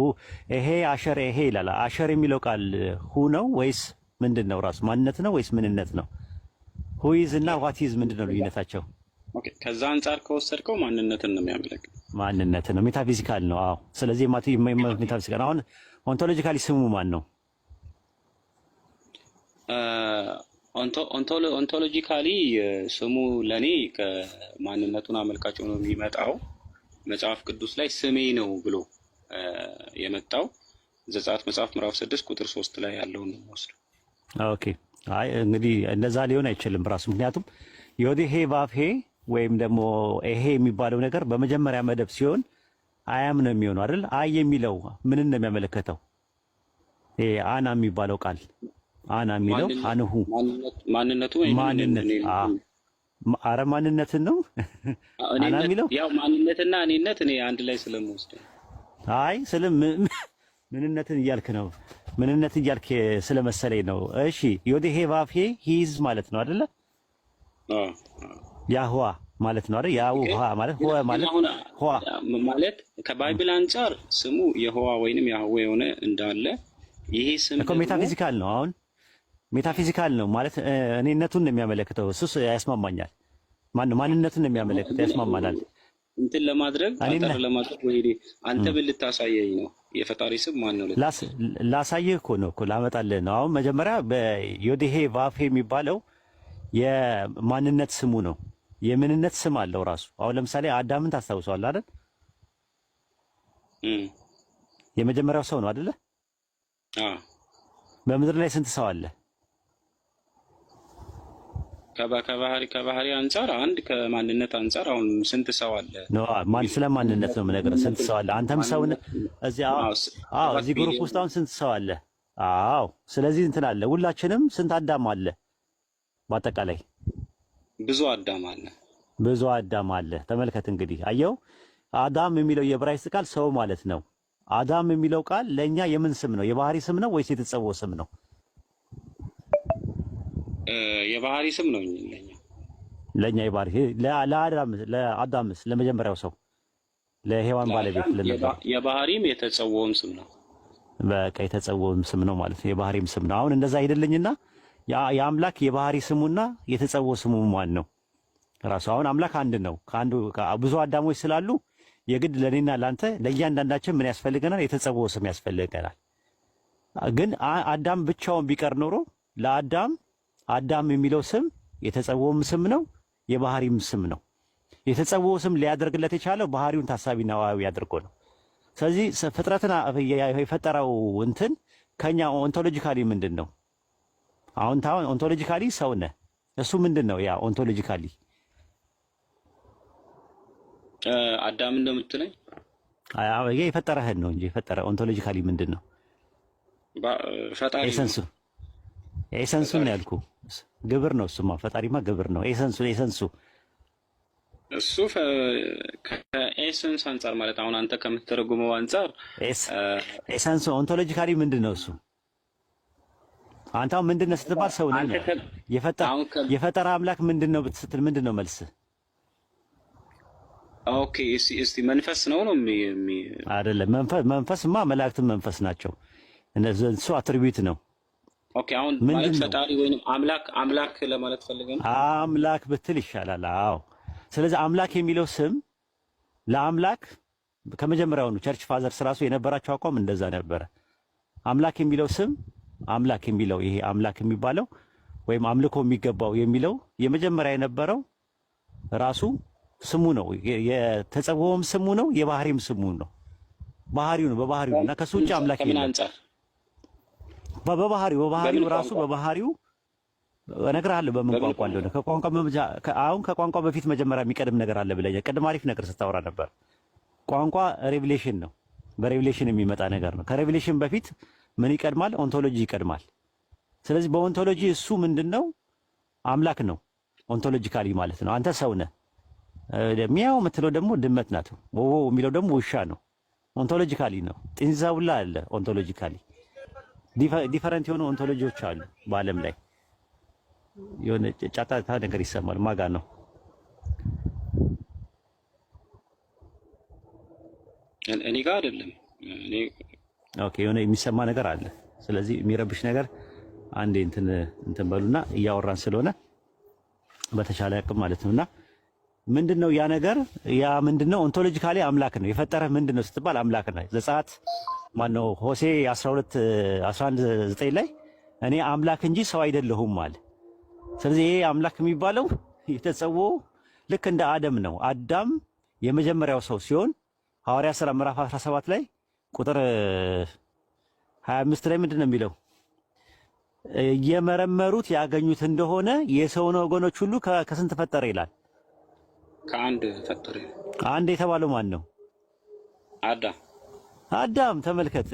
ይሄ አሸር ይሄ ይላል። አሸር የሚለው ቃል ሁ ነው ወይስ ምንድን ነው? ራሱ ማንነት ነው ወይስ ምንነት ነው? ሁይዝ እና ዋቲዝ ምንድን ነው ልዩነታቸው? ኦኬ ከዛ አንጻር ከወሰድከው ማንነትን ነው የሚያመለክተው። ማንነትን ነው፣ ሜታፊዚካል ነው። አዎ ስለዚህ ሜታፊዚካል። አሁን ኦንቶሎጂካሊ ስሙ ማን ነው? ኦንቶሎጂካሊ ስሙ ለኔ ከማንነቱን አመልካች ሆኖ የሚመጣው መጽሐፍ ቅዱስ ላይ ስሜ ነው ብሎ የመጣው ዘጸአት መጽሐፍ ምዕራፍ 6 ቁጥር 3 ላይ ያለው ነው ወስዶ። ኦኬ አይ እንግዲህ እንደዛ ሊሆን አይችልም ራሱ። ምክንያቱም ዮዴሄ ቫፌ ወይም ደግሞ ይሄ የሚባለው ነገር በመጀመሪያ መደብ ሲሆን አያም ነው የሚሆነው አይደል? አይ የሚለው ምንን ነው የሚያመለክተው? ይሄ አና የሚባለው ቃል አና የሚለው አንሁ ማንነቱ ወይ አረ ማንነትን ነው አና የሚለው ያው ማንነትና እኔነት እኔ አንድ ላይ ስለምወስድ አይ ምንነትን እያልክ ነው። ምንነት እያልክ ስለመሰለኝ ነው። እሺ ዮዴሄ ቫፌ ሂዝ ማለት ነው አይደለ? ያህዋ ማለት ነው አይደል? ያህዋ ማለት ሆ ማለት ከባይብል አንፃር ስሙ የሆዋ ወይንም ያህዌ የሆነ እንዳለ ይሄ ስም እኮ ሜታፊዚካል ነው። አሁን ሜታፊዚካል ነው ማለት እኔነቱን ነው የሚያመለክተው። እሱስ ያስማማኛል። ማንነቱን ነው የሚያመለክተው፣ ያስማማናል። እንትን ለማድረግ አጠር ለማድረግ ወይ አንተ ብል ልታሳየኝ ነው የፈጣሪ ስም ማን ነው? ላሳየህ እኮ ነው እኮ ላመጣልህ ነው። አሁን መጀመሪያ በዮዴሄ ቫፌ የሚባለው የማንነት ስሙ ነው። የምንነት ስም አለው ራሱ። አሁን ለምሳሌ አዳምን ታስታውሰዋለህ አይደል? የመጀመሪያው ሰው ነው አይደለ? በምድር ላይ ስንት ሰው አለ? ከባህሪ አንፃር አንድ፣ ከማንነት አንፃር አሁን ስንት ሰው አለ? ስለ ማንነት ነው የምነግርህ። ስንት ሰው አለ? አንተም ሰው ነህ። እዚህ ግሩፕ ውስጥ አሁን ስንት ሰው አለ? አዎ። ስለዚህ እንትን አለ። ሁላችንም ስንት አዳም አለ? በአጠቃላይ ብዙ አዳም አለ። ብዙ አዳም አለ። ተመልከት እንግዲህ አየው። አዳም የሚለው የዕብራይስጥ ቃል ሰው ማለት ነው። አዳም የሚለው ቃል ለኛ የምን ስም ነው? የባህሪ ስም ነው ወይስ የተጸውዖ ስም ነው? የባህሪ ስም ነው ለኛ የባህሪ ለአዳምስ ለመጀመሪያው ሰው ለሔዋን ባለቤት የባህሪም የተጸውዖም ስም ነው። በቃ የተጸውዖም ስም ነው ማለት ነው። የባህሪም ስም ነው። አሁን እንደዛ አይደለኝና የአምላክ የባህሪ ስሙና የተጸውዖ ስሙ ማን ነው? ራሱ አሁን አምላክ አንድ ነው። ከአንዱ ብዙ አዳሞች ስላሉ የግድ ለኔና ላንተ ለእያንዳንዳችን ምን ያስፈልገናል? የተጸውዖ ስም ያስፈልገናል። ግን አዳም ብቻውን ቢቀር ኖሮ ለአዳም አዳም የሚለው ስም የተጸውዖም ስም ነው፣ የባህሪም ስም ነው። የተጸውዖ ስም ሊያደርግለት የቻለው ባህሪውን ታሳቢና ዋዊ አድርጎ ነው። ስለዚህ ፍጥረትን የፈጠረው እንትን ከኛ ኦንቶሎጂካሊ ምንድን ነው? አሁን ኦንቶሎጂካሊ ሰው ነህ። እሱ ምንድን ነው? ያ ኦንቶሎጂካሊ አዳም እንደምትለኝ የፈጠረህን ነው እንጂ የፈጠረ ኦንቶሎጂካሊ ምንድን ነው? ፈጣሪ ኤሰንሱ ነው ያልኩ። ግብር ነው እሱማ። ፈጣሪማ ግብር ነው። ኤሰንሱ እሱ ከኤሰንስ አንጻር ማለት አሁን አንተ ከምትተረጉመው አንጻር ኤሰንሱ ኦንቶሎጂካሊ ምንድን ነው እሱ? አንተ አሁን ምንድን ነህ ስትባል ሰው ነህ። የፈጠረ አምላክ ምንድን ነው ስትል ምንድን ነው መልስ? ኦኬ እስቲ መንፈስ ነው አይደለም። መንፈስማ መላእክትም መንፈስ ናቸው። እነሱ አትሪቢዩት ነው። ኦኬ አሁን ማለት ፈጣሪ ወይንም አምላክ ለማለት ፈልገህ ነው? አምላክ ብትል ይሻላል። አዎ። ስለዚህ አምላክ የሚለው ስም ለአምላክ ከመጀመሪያውኑ ቸርች ፋዘርስ ራሱ የነበራቸው አቋም እንደዛ ነበረ። አምላክ የሚለው ስም አምላክ የሚለው ይሄ አምላክ የሚባለው ወይም አምልኮ የሚገባው የሚለው የመጀመሪያ የነበረው ራሱ ስሙ ነው። የተጸውዖም ስሙ ነው፣ የባህሪም ስሙ ነው። ባህሪው ነው በባህሪው እና ከሱ ውጭ አምላክ የለም። በባህሪው ራሱ በባህሪው እነግርሃለሁ በምን ቋንቋ እንደሆነ። ከቋንቋ በፊት መጀመሪያ የሚቀድም ነገር አለ ብለኛል። ቅድም አሪፍ ነገር ስታወራ ነበር። ቋንቋ ሬቪሌሽን ነው፣ በሬቪሌሽን የሚመጣ ነገር ነው። ከሬቪሌሽን በፊት ምን ይቀድማል? ኦንቶሎጂ ይቀድማል። ስለዚህ በኦንቶሎጂ እሱ ምንድነው? አምላክ ነው ኦንቶሎጂካሊ ማለት ነው። አንተ ሰው ነህ። ሚያው የምትለው ደግሞ ድመት ናት። ወዎ የሚለው ደግሞ ውሻ ነው። ኦንቶሎጂካሊ ነው። ጥንዛውላ አለ ኦንቶሎጂካሊ። ዲፈረንት የሆኑ ኦንቶሎጂዎች አሉ በዓለም ላይ። የሆነ ጫጫታ ነገር ይሰማል። ማጋ ነው? እኔ ጋር አይደለም። ኦኬ፣ የሆነ የሚሰማ ነገር አለ። ስለዚህ የሚረብሽ ነገር አንዴ እንትን በሉና እያወራን ስለሆነ በተሻለ አቅም ማለት ነውና ምንድነው ያ ነገር? ያ ምንድነው? ኦንቶሎጂካሊ አምላክ ነው። የፈጠረህ ምንድነው ስትባል አምላክ ነው። ዘጸአት ማነው ሆሴ 11:9 ላይ እኔ አምላክ እንጂ ሰው አይደለሁም አለ። ስለዚህ ይሄ አምላክ የሚባለው የተጸውዖ ልክ እንደ አደም ነው። አዳም የመጀመሪያው ሰው ሲሆን ሐዋርያ ሥራ ምዕራፍ 17 ላይ ቁጥር 25 ላይ ምንድነው የሚለው? እየመረመሩት ያገኙት እንደሆነ የሰውን ወገኖች ሁሉ ከስንት ፈጠረ ይላል? ከአንድ ፈጠረ። አንድ የተባለው ማን ነው? አዳም። ተመልከት፣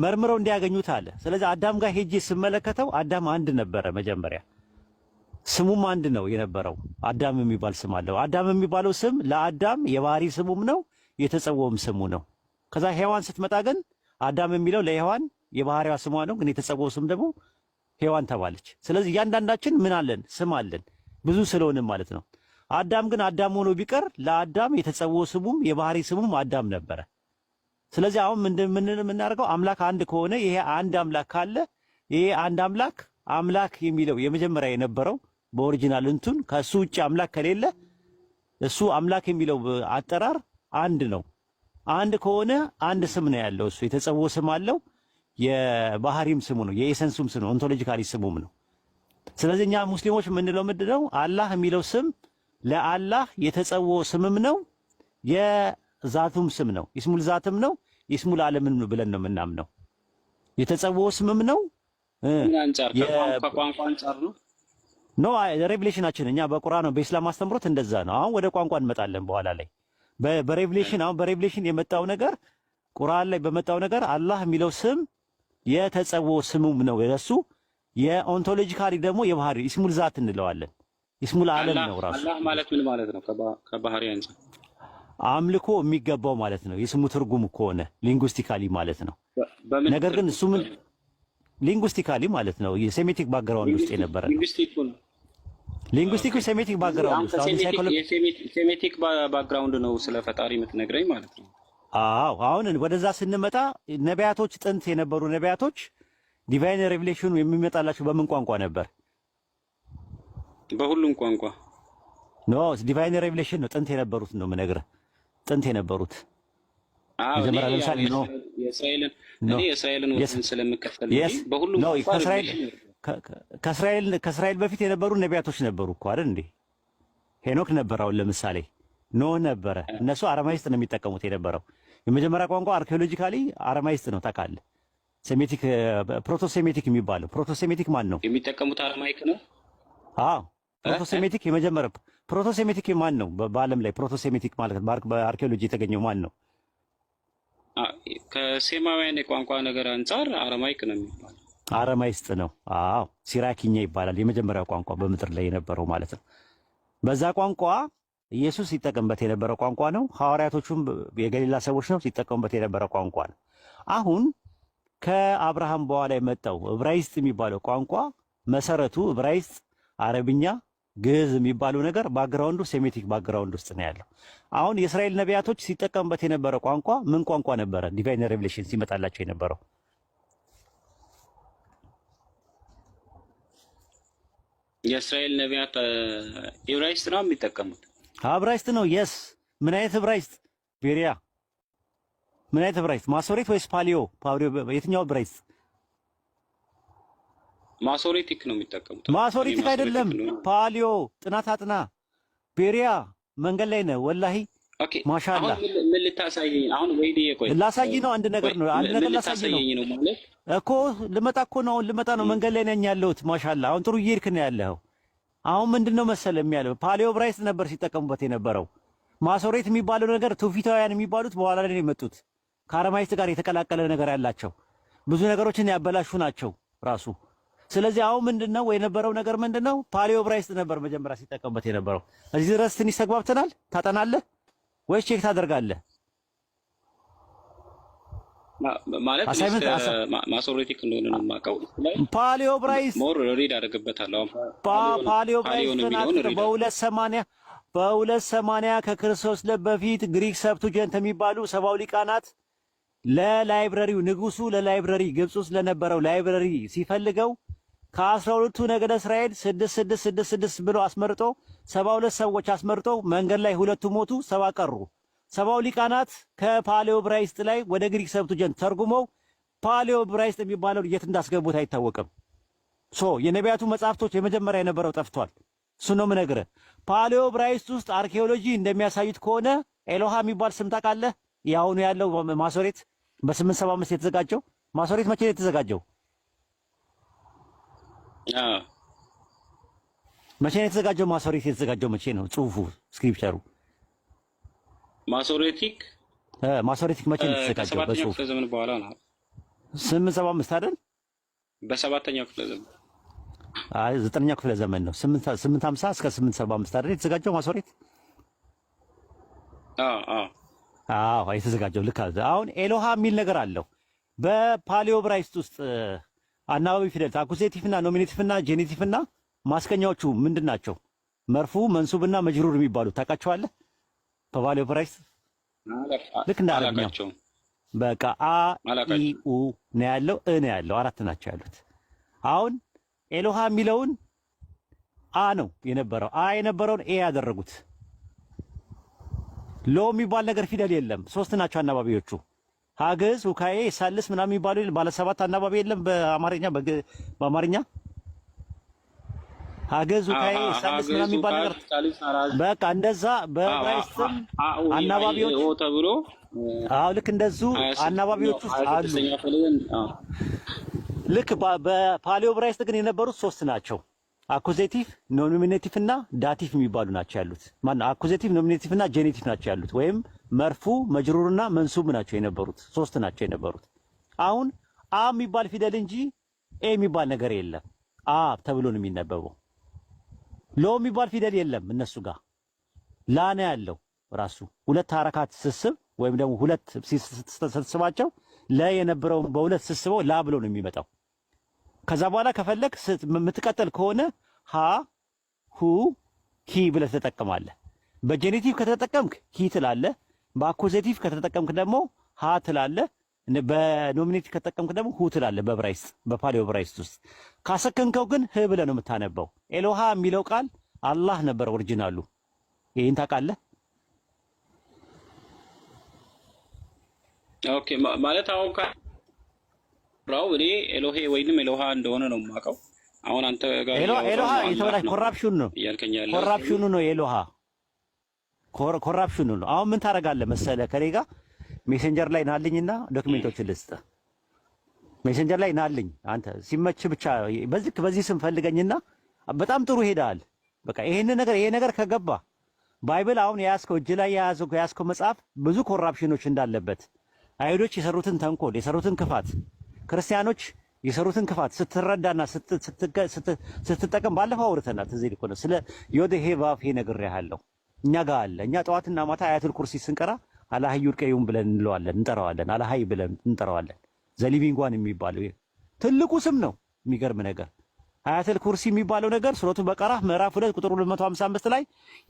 መርምረው እንዲያገኙት አለ። ስለዚህ አዳም ጋር ሄጄ ስመለከተው አዳም አንድ ነበረ መጀመሪያ። ስሙም አንድ ነው የነበረው። አዳም የሚባል ስም አለው። አዳም የሚባለው ስም ለአዳም የባህሪ ስሙም ነው፣ የተጸውዖም ስሙ ነው። ከዛ ሔዋን ስትመጣ ግን አዳም የሚለው ለሔዋን የባህሪዋ ስሟ ነው፣ ግን የተጸውዖ ስም ደግሞ ሔዋን ተባለች። ስለዚህ እያንዳንዳችን ምን አለን? ስም አለን፣ ብዙ ስለሆንም ማለት ነው። አዳም ግን አዳም ሆኖ ቢቀር ለአዳም የተጸውዖ ስሙም የባህሪ ስሙም አዳም ነበረ። ስለዚህ አሁን ምን የምናደርገው? አምላክ አንድ ከሆነ ይሄ አንድ አምላክ ካለ ይሄ አንድ አምላክ የሚለው የመጀመሪያ የነበረው በኦሪጂናል እንትን ከሱ ውጭ አምላክ ከሌለ እሱ አምላክ የሚለው አጠራር አንድ ነው። አንድ ከሆነ አንድ ስም ነው ያለው። እሱ የተጸውዖ ስም አለው፣ የባህሪም ስሙ ነው፣ የኤሰንሱም ስም ነው፣ ኦንቶሎጂካሊ ስሙም ነው። ስለዚህ እኛ ሙስሊሞች የምንለው ምንድነው? አላህ የሚለው ስም ለአላህ የተጸውዖ ስምም ነው፣ የዛቱም ስም ነው፣ ኢስሙል ዛትም ነው፣ ኢስሙል ዓለምም ነው ብለን ነው የምናምነው። የተጸውዖ ስምም ነው። ከቋንቋ አንጻር ነው ሬቪሌሽናችን። እኛ በቁርአን ነው በኢስላም አስተምሮት እንደዛ ነው። አሁን ወደ ቋንቋ እንመጣለን በኋላ ላይ። በሬቪሌሽን የመጣው ነገር ቁርአን ላይ በመጣው ነገር አላህ የሚለው ስም የተጸውዖ ስሙም ነው የሱ። የኦንቶሎጂካሊ ደግሞ የባህሪ ኢስሙል ዛት እንለዋለን። ኢስሙል ዓለም ነው ራሱ። አላህ ማለት ምን ማለት ነው? ከባህሪ አንፃር አምልኮ የሚገባው ማለት ነው። የስሙ ትርጉም ከሆነ ሊንጉስቲካሊ ማለት ነው። ነገር ግን እሱ ምን ሊንጉስቲካሊ ማለት ነው የሴሜቲክ ባክግራውንድ ውስጥ የነበረ ሊንጉስቲኩ ሴሜቲክ ባክግራውንድ ውስጥ ሴሜቲክ ባክግራውንድ ነው ስለ ፈጣሪ የምትነግረኝ ማለት ነው። አዎ አሁን ወደዛ ስንመጣ ነቢያቶች፣ ጥንት የነበሩ ነቢያቶች ዲቫይን ሬቪሌሽኑ የሚመጣላቸው በምን ቋንቋ ነበር? በሁሉም ቋንቋ ኖ ዲቫይን ሬቪሌሽን ነው ጥንት የነበሩት ነው የምነግርህ። ጥንት የነበሩት መጀመሪያ ለምሳሌ ነው የእስራኤልን ወሰን ስለምከተል በሁሉም ከእስራኤል በፊት የነበሩ ነቢያቶች ነበሩ እኮ አይደል እንዴ? ሄኖክ ነበር። አሁን ለምሳሌ ኖህ ነበረ። እነሱ አረማይስጥ ነው የሚጠቀሙት የነበረው። የመጀመሪያ ቋንቋ አርኪኦሎጂካሊ አረማይስጥ ነው ታውቃለህ። ሴሜቲክ ፕሮቶሴሜቲክ የሚባለው ፕሮቶሴሜቲክ ማን ነው የሚጠቀሙት? አረማይክ ነው። አዎ ፕሮቶሴሜቲክ የመጀመሪያ ፕሮቶሴሜቲክ ማን ነው በዓለም ላይ? ፕሮቶሴሜቲክ ማለት በአርኪኦሎጂ የተገኘው ማን ነው? ከሴማውያን የቋንቋ ነገር አንጻር አረማይክ ነው የሚባለው። አረማይስጥ ነው። አዎ ሲራኪኛ ይባላል። የመጀመሪያው ቋንቋ በምድር ላይ የነበረው ማለት ነው። በዛ ቋንቋ ኢየሱስ ሲጠቀምበት የነበረው ቋንቋ ነው። ሐዋርያቶቹም የገሊላ ሰዎች ነው ሲጠቀሙበት የነበረው ቋንቋ ነው። አሁን ከአብርሃም በኋላ የመጣው ዕብራይስጥ የሚባለው ቋንቋ መሰረቱ ዕብራይስጥ፣ አረብኛ፣ ግዕዝ የሚባለው ነገር ባክግራውንዱ ሴሜቲክ ባክግራውንድ ውስጥ ነው ያለው። አሁን የእስራኤል ነቢያቶች ሲጠቀሙበት የነበረው ቋንቋ ምን ቋንቋ ነበረ? ዲቫይን ሬቨሌሽን ሲመጣላቸው የነበረው የእስራኤል ነቢያት ዕብራይስጥ ነው የሚጠቀሙት። ዕብራይስጥ ነው። የስ ምን አይነት ዕብራይስጥ? ቤሪያ ምን አይነት ዕብራይስጥ? ማሶሬት ወይስ ፓሊዮ? የትኛው ዕብራይስጥ? ማሶሬቲክ ነው የሚጠቀሙት። ማሶሬቲክ አይደለም፣ ፓሊዮ። ጥናት አጥና። ቤሪያ መንገድ ላይ ነው ወላሂ። ኦኬ ማሻአላ። አሁን ምን ልታሳየኝ? አሁን ወይኔ ቆይ ላሳይ ነው። አንድ ነገር ነው፣ አንድ ነገር ላሳይ ነው ማለት እኮ። ልመጣ እኮ ነው፣ አሁን ልመጣ ነው። መንገድ ላይ ነኝ ያለሁት። ማሻአላ። አሁን ጥሩ እየሄድክ ነው ያለኸው። አሁን ምንድነው መሰለ የሚያለው ፓሊዮ ዕብራይስጥ ነበር ሲጠቀሙበት የነበረው። ማሶሬት የሚባለው ነገር ትውፊታውያን የሚባሉት በኋላ ላይ የመጡት ከአረማይስጥ ጋር የተቀላቀለ ነገር ያላቸው ብዙ ነገሮችን ያበላሹ ናቸው ራሱ። ስለዚህ አሁን ምንድነው የነበረው ነገር ምንድነው? ፓሊዮ ዕብራይስጥ ነበር መጀመሪያ ሲጠቀሙበት የነበረው። እዚህ ድረስ ትንሽ ተግባብተናል። ታጠናለህ ወይስ ቼክ ታደርጋለህ? ማለት ማሶሬቲክ እንደሆነ ነው የማውቀው። ፓሊዮ ዕብራይስጥ ሞር ሪድ አደርግበታለሁ። ፓሊዮ ዕብራይስጥ በ280 ከክርስቶስ በፊት ግሪክ ሰብቱጀንት የሚባሉ ሰባው ሊቃናት ለላይብረሪው ንጉሱ ለላይብረሪ ግብጽ ውስጥ ለነበረው ላይብረሪ ሲፈልገው ከ12ቱ ነገደ እስራኤል 6 ብሎ አስመርጦ 72 ሰዎች አስመርጦ መንገድ ላይ ሁለቱ ሞቱ፣ 70 ቀሩ። ሰባው ሊቃናት ከፓሊዮ ዕብራይስጥ ላይ ወደ ግሪክ ሰብቱጀንት ተርጉመው ፓሊዮ ዕብራይስጥ የሚባለው የት እንዳስገቡት አይታወቅም። የነቢያቱ መጻሕፍቶች የመጀመሪያ የነበረው ጠፍቷል። እሱ ነው የምነግርህ። ፓሊዮ ዕብራይስጥ ውስጥ አርኪኦሎጂ እንደሚያሳዩት ከሆነ ኤሎሃ የሚባል ስም ታውቃለህ? ያሁኑ ያለው ማሶሬት በ875 የተዘጋጀው ማሶሬት መቼ ነው የተዘጋጀው? መቼ ነው የተዘጋጀው? ማሶሬት የተዘጋጀው መቼ ነው? ጽሁፉ ስክሪፕቸሩ ማሶሬቲክ መቼ ነው የተዘጋጀው? በሰባተኛው ክፍለ ዘመን በኋላ ነው። 875 አይደል? በሰባተኛው ክፍለ ዘመን አይ 9ኛው ክፍለ ዘመን ነው። 850 እስከ 875 አይደል የተዘጋጀው ማሶሬት? አዎ የተዘጋጀው ልክ አለ። አሁን ኤሎሃ የሚል ነገር አለው በፓሊዮ ዕብራይስጥ ውስጥ አናባቢ ፊደል አኩዜቲቭና ኖሚኔቲቭና ጄኔቲቭና ማስከኛዎቹ ምንድን ናቸው? መርፉ መንሱብና መጅሩር የሚባሉት ታውቃቸዋለህ? በፓሊዮ ዕብራይስጥ ልክ እንደ አረብኛው በቃ አ ኢ ኡ ነው ያለው፣ እ ነው ያለው፣ አራት ናቸው ያሉት። አሁን ኤሎሃ የሚለውን አ ነው የነበረው፣ አ የነበረውን ኤ ያደረጉት። ሎ የሚባል ነገር ፊደል የለም። 3 ናቸው አናባቢዎቹ። ሀግዝ፣ ውካዬ፣ ሳልስ ምናምን የሚባሉ ባለ 7 አናባቢ የለም በአማርኛ ሀግዝ፣ ውካዬ፣ ሳልስ ምናምን የሚባል ነገር በቃ እንደዛ በዕብራይስጥም አናባቢዎች ተብሎ ልክ እንደዙ አናባቢዎች ውስጥ አሉ። ልክ በፓሊዮ ዕብራይስጥ ግን የነበሩት 3 ናቸው። አኩዜቲቭ፣ ኖሚኔቲቭ እና ዳቲቭ የሚባሉ ናቸው ያሉት። ማነው አኩዜቲቭ፣ ኖሚኔቲቭ እና ጄኔቲቭ ናቸው ያሉት። ወይም መርፉ፣ መጅሩርና መንሱብ ናቸው የነበሩት። 3 ናቸው የነበሩት። አሁን አ የሚባል ፊደል እንጂ ኤ የሚባል ነገር የለም። አ ተብሎ ነው የሚነበበው። ሎ የሚባል ፊደል የለም እነሱ ጋር። ላ ነው ያለው ራሱ። 2 ሐረካት ስስብ ወይም ደግሞ 2 ስትስባቸው ለ የነበረውን በ2 ስስበው ላ ብሎ ነው የሚመጣው። ከዛ በኋላ ከፈለክ የምትቀጥል ከሆነ ሀ ሁ ሂ ብለህ ትጠቀማለህ። በጄኔቲቭ ከተጠቀምክ ሂ ትላለህ። በአኩዜቲቭ ከተጠቀምክ ደግሞ ሀ ትላለህ። በኖሚኔቲቭ ከተጠቀምክ ደግሞ ሁ ትላለህ። በዕብራይስጥ በፓሊዮ ዕብራይስጥ ውስጥ ካሰከንከው ግን ህ ብለህ ነው የምታነበው። ኤሎሃ የሚለው ቃል አላህ ነበር ኦሪጂናሉ። ይሄን ታውቃለህ? ኦኬ ማለት አሁን ራው እኔ ኤሎሄ ወይንም ኤሎሃ እንደሆነ ነው የማውቀው። አሁን አንተ ጋር ኤሎሃ የተበላሽ ኮራፕሽን ነው ያልከኛለህ። ኮራፕሽኑ ነው ኤሎሃ ኮራፕሽኑ ነው። አሁን ምን ታደርጋለህ መሰለህ? ከኔ ጋር ሜሴንጀር ላይ ናልኝና ዶክመንቶችን ልስጥ። ሜሴንጀር ላይ ናልኝ አንተ ሲመች ብቻ በዚህ ስም ፈልገኝና በጣም ጥሩ ሄዳል። በቃ ይሄ ነገር ከገባ ባይብል አሁን የያዝከው እጅ ላይ የያዝከው መጽሐፍ ብዙ ኮራፕሽኖች እንዳለበት አይሁዶች የሰሩትን ተንኮል የሰሩትን ክፋት ክርስቲያኖች የሰሩትን ክፋት ስትረዳና ስትጠቀም ባለፈው አውርተናል። ትዝ ይልህ እኮ ነው ስለ ዮዴሄ ባፌ ነግሬሃለሁ። እኛ ጋር አለ። እኛ ጠዋትና ማታ አያቱል ኩርሲ ስንቀራ አላህዩል ቀዩም ብለን እንለዋለን፣ እንጠራዋለን። አላህይ ብለን እንጠራዋለን። ዘሊቪንጓን የሚባለው ትልቁ ስም ነው። የሚገርም ነገር አያቱል ኩርሲ የሚባለው ነገር ሱረቱ በቀራ ምዕራፍ 2 ቁጥር 255 ላይ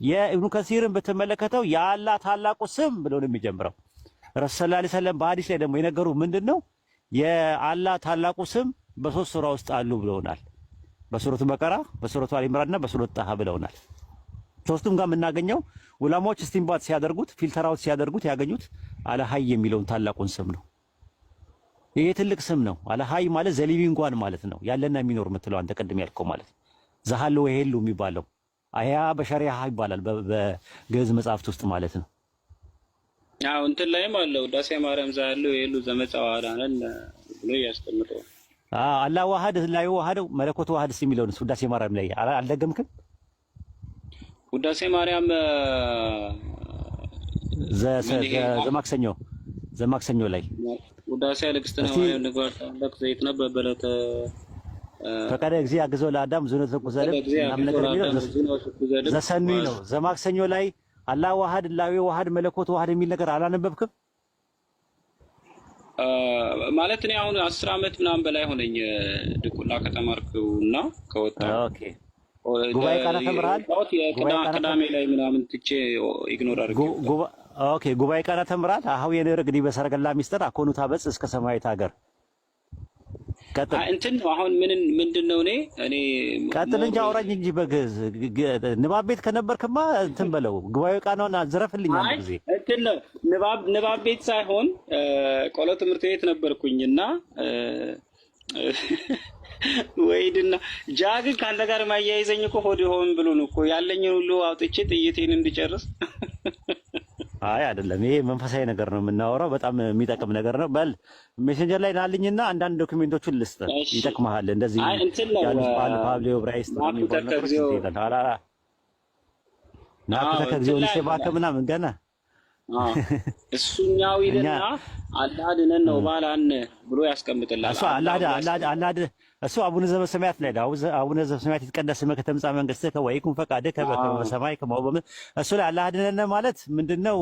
የኢብኑ ከሲርን ብትመለከተው የአላህ ታላቁ ስም ብሎ ነው የሚጀምረው። ረሱል ሰለላሁ ዐለይሂ ወሰለም በሐዲስ ላይ ደግሞ የነገሩ ምንድነው የአላህ ታላቁ ስም በሶስት ሱራ ውስጥ አሉ ብለውናል። በሱረቱ በቀራ፣ በሱረቱ አሊ ኢምራንና በሱረቱ ጣሃ ብለውናል። ሶስቱም ጋር የምናገኘው ዑለማዎች እስቲንባጥ ሲያደርጉት ፊልተር አውት ሲያደርጉት ያገኙት አልሀይ የሚለውን ታላቁን ስም ነው። ይሄ ትልቅ ስም ነው። አልሀይ ማለት ዘሊቪንጓን ማለት ነው። ያለና የሚኖር የምትለው አንተ ቅድም ያልከው ማለት ዘሃሉ ወሄሉ የሚባለው አያ በሸሪዓ ይባላል በግዕዝ መጽሐፍት ውስጥ ማለት ነው። አዎ እንትን ላይም አለው ዳሴ ማርያም ዘሃሉ ወሄሉ ዘመጻዋዳነን ብሎ ያስቀምጠው። አላህ ዋህድ ላይ ዋህደው መለኮት ዋህድ የሚለውን ዳሴ ማርያም ላይ አልደገምክም? ውዳሴ ማርያም ዘማክሰኞ ላይ ውዳሴ አለቅስተና ማርያም ንግባር ታላቅ ዘይት ነበበለተ ፈቃደ እግዚእ አግዘው ለአዳም ዙነት ተቆዘለ ምናምን ነገር የሚለው ዘሰኑይ ነው። ዘማክሰኞ ላይ አላህ ዋህድ ላዊ ዋህድ መለኮት ዋህድ የሚል ነገር አላነበብክም? ማለት እኔ አሁን 10 ዓመት ምናምን በላይ ሆነኝ ድቁና ከተማርኩና ከወጣሁ። ኦኬ ጉባኤ ቃና ተምረሃል? ቅዳሜ ላይ ምናምን ትቼ ኢግኖር አድርጌ። ኦኬ ጉባኤ ቃና ተምረሃል? አሁን የነርግዲ በሰረገላ ሚስጥር አኮኑ ታበጽ እስከ ሰማያዊት ሀገር ቀጥል። እንትን ነው አሁን ምንድነው እኔ ቀጥል እንጂ አውራኝ እንጂ በግዕዝ ንባብ ቤት ከነበርክማ እንትን በለው። ጉባኤ ቃናውን አዝረፍልኝ አንድ ጊዜ። እንትን ነው ንባብ ቤት ሳይሆን ቆሎ ትምህርት ቤት ነበርኩኝና ወይድና ጃግ ካንተ ጋር ማያይዘኝ እኮ ሆድ ሆን ብሎ ነው እኮ ያለኝን ሁሉ አውጥቼ ጥይቴን እንድጨርስ። አይ አይደለም፣ ይሄ መንፈሳዊ ነገር ነው የምናወራው። በጣም የሚጠቅም ነገር ነው። በል ሜሴንጀር ላይ ናልኝና አንዳንድ ዶክመንቶችን ልስጥ፣ ይጠቅምሃል። እንደዚህ ያሉት ፓብሊዮ ብራይስት የሚባል ነገር ይላል። አላላ ናፍተ ከግዚው ለሰባከ ምናምን ገና እሱኛው ይልና አላህ ድነን ነው ባላን ብሎ ያስቀምጥላል። እሱ አላህ እሱ አቡነ ዘበሰማያት ላይ ነው። አቡነ ዘበሰማያት ይትቀደስ ስምከ ትምጻእ መንግሥትከ ወይኩን ፈቃድከ በከመ በሰማይ ከማሁ በምድር። እሱ ላይ አላህ ድነን ማለት ምንድነው?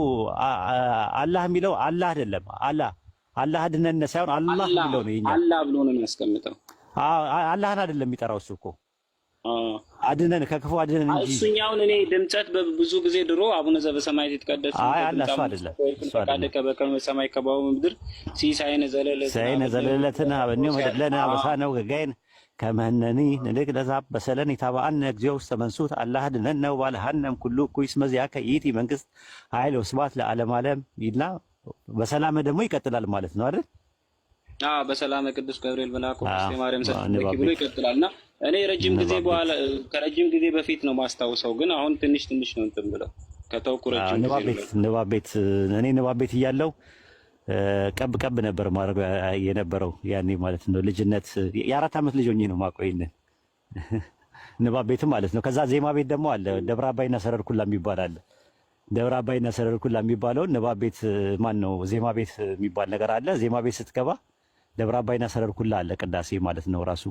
አላህ የሚለው አላህ አይደለም። አላህ ድነን ሳይሆን አላህ የሚለው ነው። ይኛ አላህ ብሎ ነው የሚያስቀምጠው። አላህን አይደለም የሚጠራው እሱ እኮ አድነን ከክፉ አድነን እንጂ እሱኛውን እኔ ድምጸት በብዙ ጊዜ ድሮ አቡነ ዘበሰማያት ይትቀደስ እሱ አይደለም ፈቃድከ በከመ በሰማይ ከማሁ በምድር ሲሳይነ ዘለለትና በእኔው መደለና በሳነው ገጋይን ከመነኒ ንልቅ ለዛብ በሰለን ይታባአን እግዚኦ ውስጥ መንሱት አላህ ድነን ነው ባለሃንም ኩሉ ኩይስ መዚያ ከይቲ መንግስት ኃይል ወስባት ለዓለም ዓለም ይልና በሰላም ደግሞ ይቀጥላል ማለት ነው አይደል? በሰላም ቅዱስ ገብርኤል መልአኩ ቅድስት ማርያም ሰጥተኪ ብሎ ይቀጥላልና እኔ ከረጅም ጊዜ በፊት ነው ማስታውሰው፣ ግን አሁን ትንሽ ነው እንትን ብለው ከተውኩ ረጅም ጊዜ ንባብ ቤት እያለሁ ቀብ ነበር ማድረግ የነበረው ያኔ ማለት ነው። ልጅነት የ4 ዓመት ልጅ ሆኜ ነው ማቆይን ንባብ ቤት ማለት ነው። ከዛ ዜማ ቤት ደግሞ አለ፣ ደብረ አባይና ሰረር ኩላ የሚባል አለ። ደብረ አባይና ሰረር ኩላ የሚባለው ንባብ ቤት ዜማ ቤት የሚባል ነገር አለ። ዜማ ቤት ስትገባ ደብረ አባይና ሰረር ኩላ አለ፣ ቅዳሴ ማለት ነው ራሱ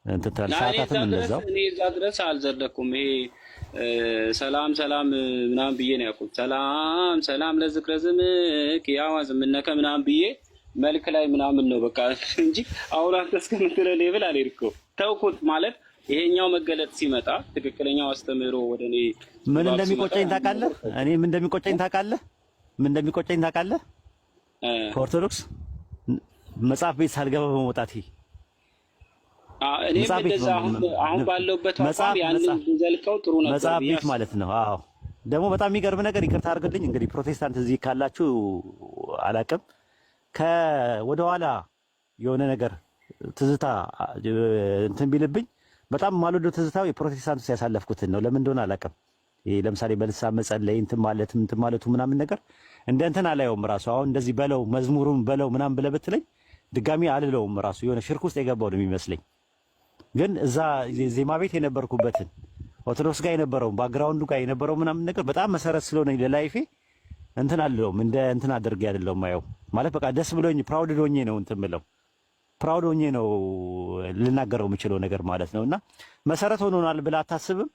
እንትን ሰዓታትም እንደዛው። እኔ እዛ ድረስ አልዘለኩም። ይሄ ሰላም ምናምን ብዬ ነው ያልኩት። ሰላም ለዝክረ ዝምክ ያዋዝ ምነከ ምናምን ብዬ መልክ ላይ ምናምን ነው በቃ እንጂ አሁን አንተ እስከምትለው ሌብል አልሄድኩም። ተውኩት ማለት ይሄኛው መገለጥ ሲመጣ ትክክለኛው አስተምህሮ ወደ እኔ ምን እንደሚቆጨኝ ታውቃለህ? እኔ ምን እንደሚቆጨኝ ታውቃለህ? ከኦርቶዶክስ መጽሐፍ ቤት ሳልገባ በመውጣቴ እኔ እንደዛ አሁን ባለውበት አቋም ያንን ዘልቀው ጥሩ ነበር። መጽሐፍ ቤት ማለት ነው። አዎ ደግሞ በጣም የሚገርም ነገር ይቅርታ አድርግልኝ እንግዲህ ፕሮቴስታንት እዚህ ካላችሁ አላውቅም፣ ወደኋላ የሆነ ነገር ትዝታ እንትን ቢልብኝ በጣም ማልወደው ትዝታው የፕሮቴስታንት ሲያሳለፍኩትን ነው። ለምን እንደሆነ አላውቅም። ይሄ ለምሳሌ በልሳን መጸለይ እንትን ማለቱ ምናምን ነገር እንደ እንትን አላየውም ራሱ። አሁን እንደዚህ በለው መዝሙሩን በለው ምናምን ብለህ ብትለኝ ድጋሚ አልለውም ራሱ። የሆነ ሽርክ ውስጥ የገባው ነው የሚመስለኝ። ግን እዛ ዜማ ቤት የነበርኩበትን ኦርቶዶክስ ጋር የነበረው ባክግራውንዱ ጋር የነበረው ምናምን ነገር በጣም መሰረት ስለሆነ ለላይፌ እንትን አለውም እንደ እንትን አድርጌ አይደለም ማየው ማለት በቃ ደስ ብሎኝ ፕራውድ ሆኜ ነው እንትን ብለው ፕራውድ ሆኜ ነው ልናገረው የምችለው ነገር ማለት ነውና መሰረት ሆኖናል ብላ አታስብም?